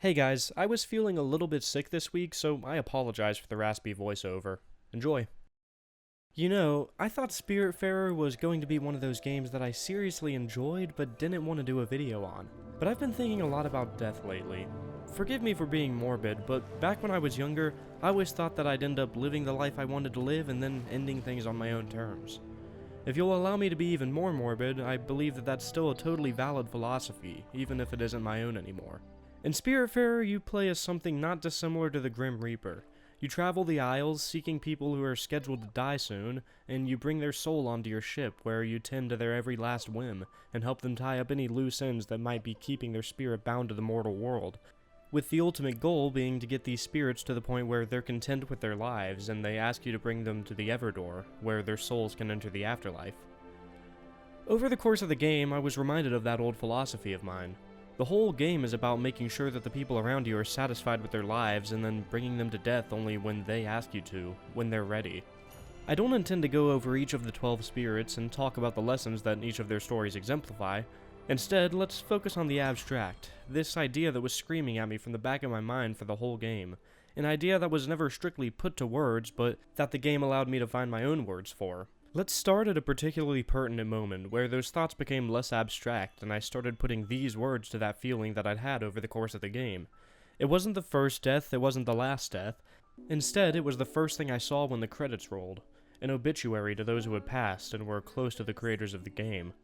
Hey guys, I was feeling a little bit sick this week, so I apologize for the raspy voiceover. Enjoy. I thought Spiritfarer was going to be one of those games that I seriously enjoyed but didn't want to do a video on. But I've been thinking a lot about death lately. Forgive me for being morbid, but back when I was younger, I always thought that I'd end up living the life I wanted to live and then ending things on my own terms. If you'll allow me to be even more morbid, I believe that that's still a totally valid philosophy, even if it isn't my own anymore. In Spiritfarer, you play as something not dissimilar to the Grim Reaper. You travel the Isles, seeking people who are scheduled to die soon, and you bring their soul onto your ship, where you tend to their every last whim, and help them tie up any loose ends that might be keeping their spirit bound to the mortal world, with the ultimate goal being to get these spirits to the point where they're content with their lives, and they ask you to bring them to the Everdoor, where their souls can enter the afterlife. Over the course of the game, I was reminded of that old philosophy of mine. The whole game is about making sure that the people around you are satisfied with their lives and then bringing them to death only when they ask you to, when they're ready. I don't intend to go over each of the 12 spirits and talk about the lessons that each of their stories exemplify. Instead, let's focus on the abstract, this idea that was screaming at me from the back of my mind for the whole game. An idea that was never strictly put to words, but that the game allowed me to find my own words for. Let's start at a particularly pertinent moment, where those thoughts became less abstract, and I started putting these words to that feeling that I'd had over the course of the game. It wasn't the first death, it wasn't the last death. Instead, it was the first thing I saw when the credits rolled, an obituary to those who had passed and were close to the creators of the game.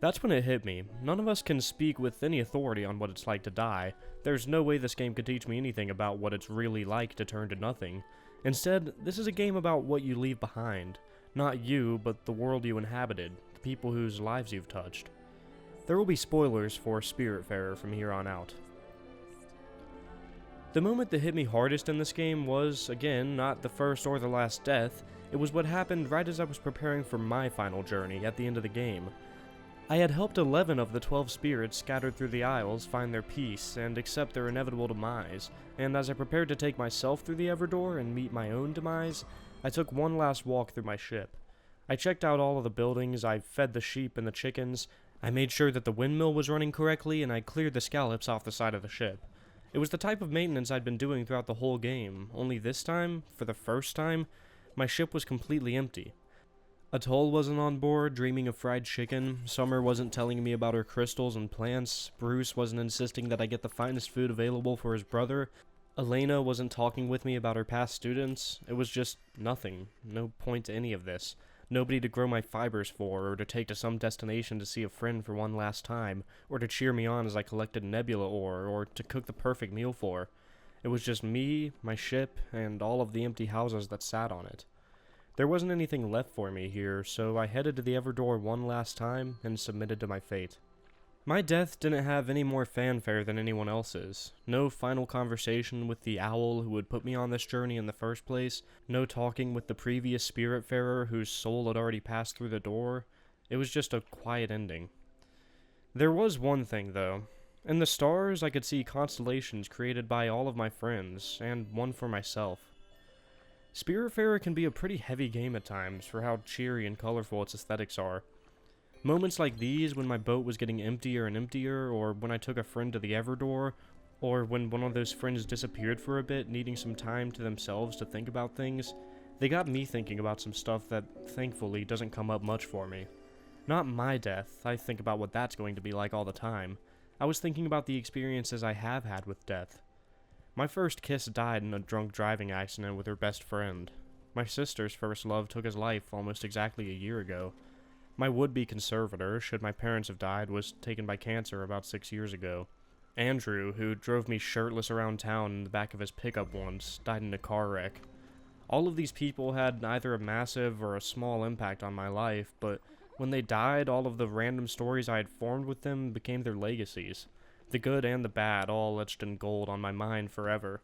That's when it hit me. None of us can speak with any authority on what it's like to die. There's no way this game could teach me anything about what it's really like to turn to nothing. Instead, this is a game about what you leave behind. Not you, but the world you inhabited, the people whose lives you've touched. There will be spoilers for Spiritfarer from here on out. The moment that hit me hardest in this game was, again, not the first or the last death. It was what happened right as I was preparing for my final journey at the end of the game. I had helped 11 of the 12 spirits scattered through the Isles find their peace and accept their inevitable demise, and as I prepared to take myself through the Everdoor and meet my own demise, I took one last walk through my ship. I checked out all of the buildings, I fed the sheep and the chickens, I made sure that the windmill was running correctly, and I cleared the scallops off the side of the ship. It was the type of maintenance I'd been doing throughout the whole game, only this time, for the first time, my ship was completely empty. Atoll wasn't on board, dreaming of fried chicken, Summer wasn't telling me about her crystals and plants, Bruce wasn't insisting that I get the finest food available for his brother, Elena wasn't talking with me about her past students. It was just nothing. No point to any of this. Nobody to grow my fibers for, or to take to some destination to see a friend for one last time, or to cheer me on as I collected nebula ore, or to cook the perfect meal for. It was just me, my ship, and all of the empty houses that sat on it. There wasn't anything left for me here, so I headed to the Everdoor one last time and submitted to my fate. My death didn't have any more fanfare than anyone else's. No final conversation with the owl who would put me on this journey in the first place. No talking with the previous Spiritfarer whose soul had already passed through the door. It was just a quiet ending. There was one thing, though. In the stars, I could see constellations created by all of my friends, and one for myself. Spiritfarer can be a pretty heavy game at times for how cheery and colorful its aesthetics are. Moments like these, when my boat was getting emptier and emptier, or when I took a friend to the Everdoor, or when one of those friends disappeared for a bit, needing some time to themselves to think about things, they got me thinking about some stuff that, thankfully, doesn't come up much for me. Not my death, I think about what that's going to be like all the time. I was thinking about the experiences I have had with death. My first kiss died in a drunk driving accident with her best friend. My sister's first love took his life almost exactly a year ago. My would-be conservator, should my parents have died, was taken by cancer about 6 years ago. Andrew, who drove me shirtless around town in the back of his pickup once, died in a car wreck. All of these people had either a massive or a small impact on my life, but when they died, all of the random stories I had formed with them became their legacies. The good and the bad, all etched in gold on my mind forever.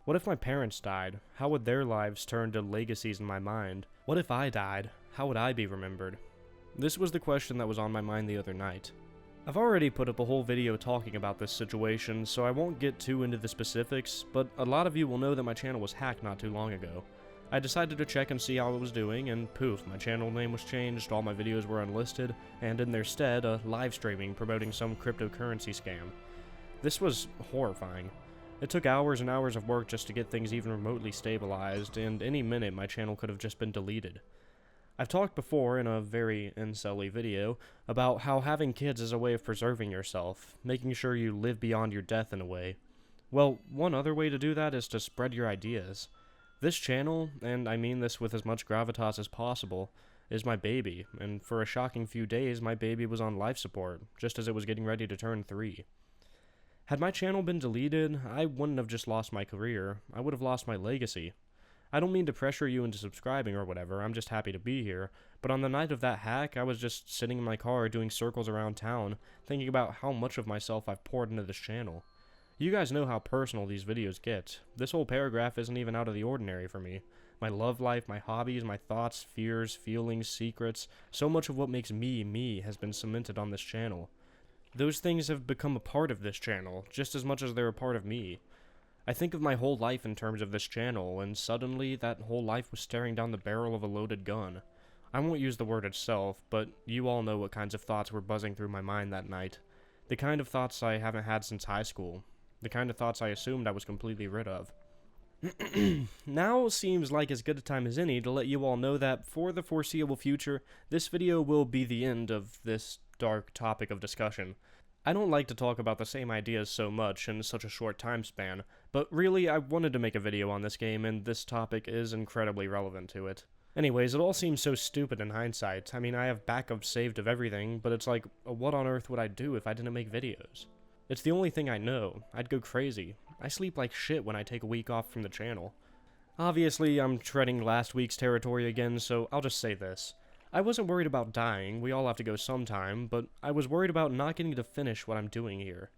What if my parents died? How would their lives turn to legacies in my mind? What if I died? How would I be remembered? This was the question that was on my mind the other night. I've already put up a whole video talking about this situation, so I won't get too into the specifics, but a lot of you will know that my channel was hacked not too long ago. I decided to check and see how it was doing, and poof, my channel name was changed, all my videos were unlisted, and in their stead, a live streaming promoting some cryptocurrency scam. This was horrifying. It took hours and hours of work just to get things even remotely stabilized, and any minute my channel could have just been deleted. I've talked before in a very incel-y video about how having kids is a way of preserving yourself, making sure you live beyond your death in a way. Well, one other way to do that is to spread your ideas. This channel, and I mean this with as much gravitas as possible, is my baby, and for a shocking few days my baby was on life support, just as it was getting ready to turn 3. Had my channel been deleted, I wouldn't have just lost my career, I would have lost my legacy. I don't mean to pressure you into subscribing or whatever, I'm just happy to be here, but on the night of that hack, I was just sitting in my car doing circles around town, thinking about how much of myself I've poured into this channel. You guys know how personal these videos get. This whole paragraph isn't even out of the ordinary for me. My love life, my hobbies, my thoughts, fears, feelings, secrets, so much of what makes me, me, has been cemented on this channel. Those things have become a part of this channel, just as much as they're a part of me. I think of my whole life in terms of this channel, and suddenly that whole life was staring down the barrel of a loaded gun. I won't use the word itself, but you all know what kinds of thoughts were buzzing through my mind that night. The kind of thoughts I haven't had since high school. The kind of thoughts I assumed I was completely rid of. Now seems like as good a time as any to let you all know that, for the foreseeable future, this video will be the end of this dark topic of discussion. I don't like to talk about the same ideas so much in such a short time span, but really I wanted to make a video on this game and this topic is incredibly relevant to it. Anyways, it all seems so stupid in hindsight. I mean, I have backups saved of everything, but it's like, what on earth would I do if I didn't make videos? It's the only thing I know. I'd go crazy. I sleep like shit when I take a week off from the channel. Obviously, I'm treading last week's territory again, so I'll just say this. I wasn't worried about dying, we all have to go sometime, but I was worried about not getting to finish what I'm doing here.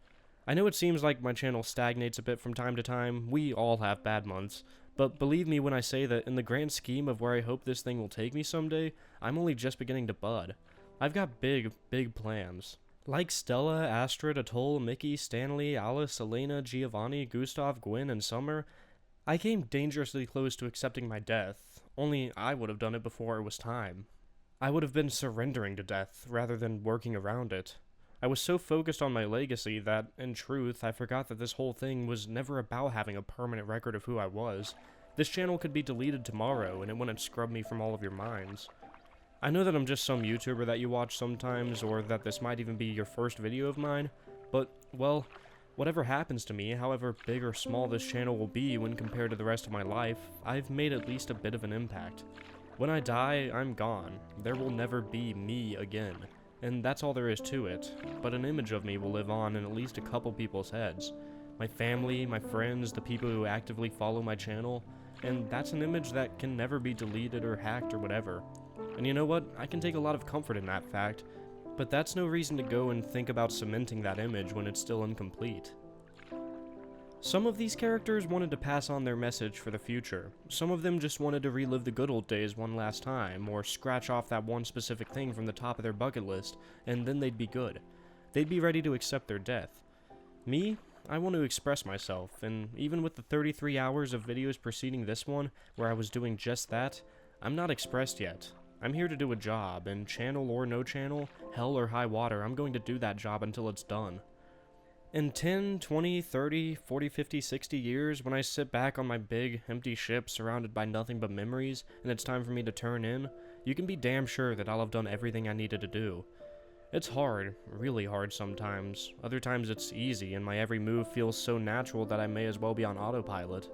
I know it seems like my channel stagnates a bit from time to time, we all have bad months, but believe me when I say that in the grand scheme of where I hope this thing will take me someday, I'm only just beginning to bud. I've got big, big plans. Like Stella, Astrid, Atoll, Mickey, Stanley, Alice, Elena, Giovanni, Gustav, Gwen, and Summer, I came dangerously close to accepting my death, only I would have done it before it was time. I would have been surrendering to death, rather than working around it. I was so focused on my legacy that, in truth, I forgot that this whole thing was never about having a permanent record of who I was. This channel could be deleted tomorrow, and it wouldn't scrub me from all of your minds. I know that I'm just some YouTuber that you watch sometimes, or that this might even be your first video of mine, but, well, whatever happens to me, however big or small this channel will be when compared to the rest of my life, I've made at least a bit of an impact. When I die, I'm gone. There will never be me again, and that's all there is to it, but an image of me will live on in at least a couple people's heads. My family, my friends, the people who actively follow my channel, and that's an image that can never be deleted or hacked or whatever. And you know what? I can take a lot of comfort in that fact, but that's no reason to go and think about cementing that image when it's still incomplete. Some of these characters wanted to pass on their message for the future. Some of them just wanted to relive the good old days one last time, or scratch off that one specific thing from the top of their bucket list, and then they'd be good. They'd be ready to accept their death. Me? I want to express myself, and even with the 33 hours of videos preceding this one, where I was doing just that, I'm not expressed yet. I'm here to do a job, and channel or no channel, hell or high water, I'm going to do that job until it's done. In 10, 20, 30, 40, 50, 60 years, when I sit back on my big, empty ship surrounded by nothing but memories, and it's time for me to turn in, you can be damn sure that I'll have done everything I needed to do. It's hard, really hard sometimes. Other times it's easy, and my every move feels so natural that I may as well be on autopilot.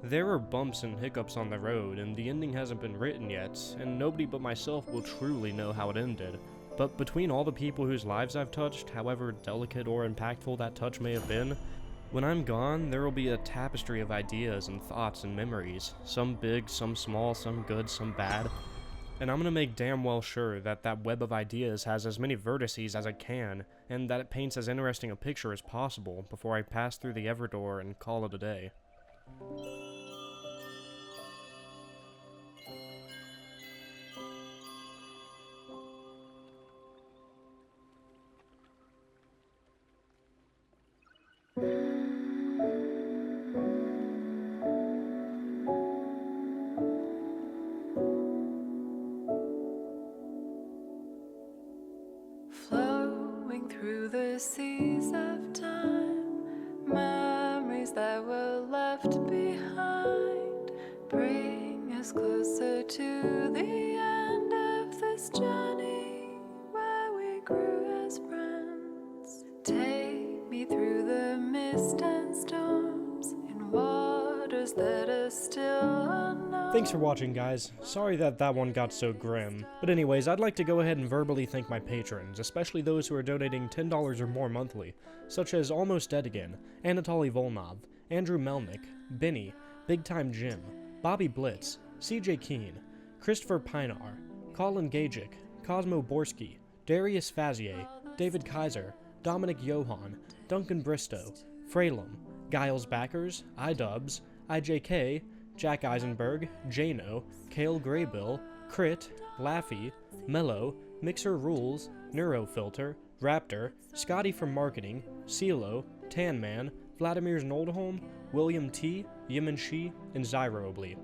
There are bumps and hiccups on the road, and the ending hasn't been written yet, and nobody but myself will truly know how it ended. But between all the people whose lives I've touched, however delicate or impactful that touch may have been, when I'm gone, there will be a tapestry of ideas and thoughts and memories, some big, some small, some good, some bad, and I'm gonna make damn well sure that that web of ideas has as many vertices as it can, and that it paints as interesting a picture as possible before I pass through the Everdoor and call it a day. Flowing through the seas of time, memories that were left behind bring us closer to the end of this journey where we grew as friends. Take me through the mist and storms in waters that are still unknown. Thanks for watching, guys. Sorry that one got so grim. But anyways, I'd like to go ahead and verbally thank my patrons, especially those who are donating $10 or more monthly, such as Almost Dead Again, Anatoly Volnov, Andrew Melnick, Benny, Big Time Jim, Bobby Blitz, CJ Keene, Christopher Pinar, Colin Gajic, Cosmo Borski, Darius Fazier, David Kaiser, Dominic Johan, Duncan Bristow, Fralum, Giles Backers, iDubbbz, IJK, Jack Eisenberg, Jano, Kale Graybill, Crit, Laffy, Mello, Mixer Rules, Neurofilter, Raptor, Scotty from Marketing, CeeLo, Tanman, Vladimir Noldholm, William T, Yemen Shi, and Zyroobly.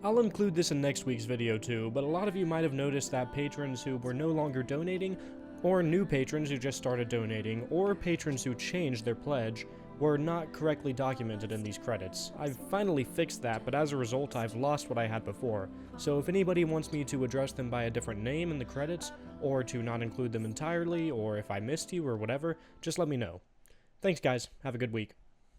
I'll include this in next week's video too, but a lot of you might have noticed that patrons who were no longer donating, or new patrons who just started donating, or patrons who changed their pledge, were not correctly documented in these credits. I've finally fixed that, but as a result I've lost what I had before, so if anybody wants me to address them by a different name in the credits, or to not include them entirely, or if I missed you or whatever, just let me know. Thanks guys, have a good week.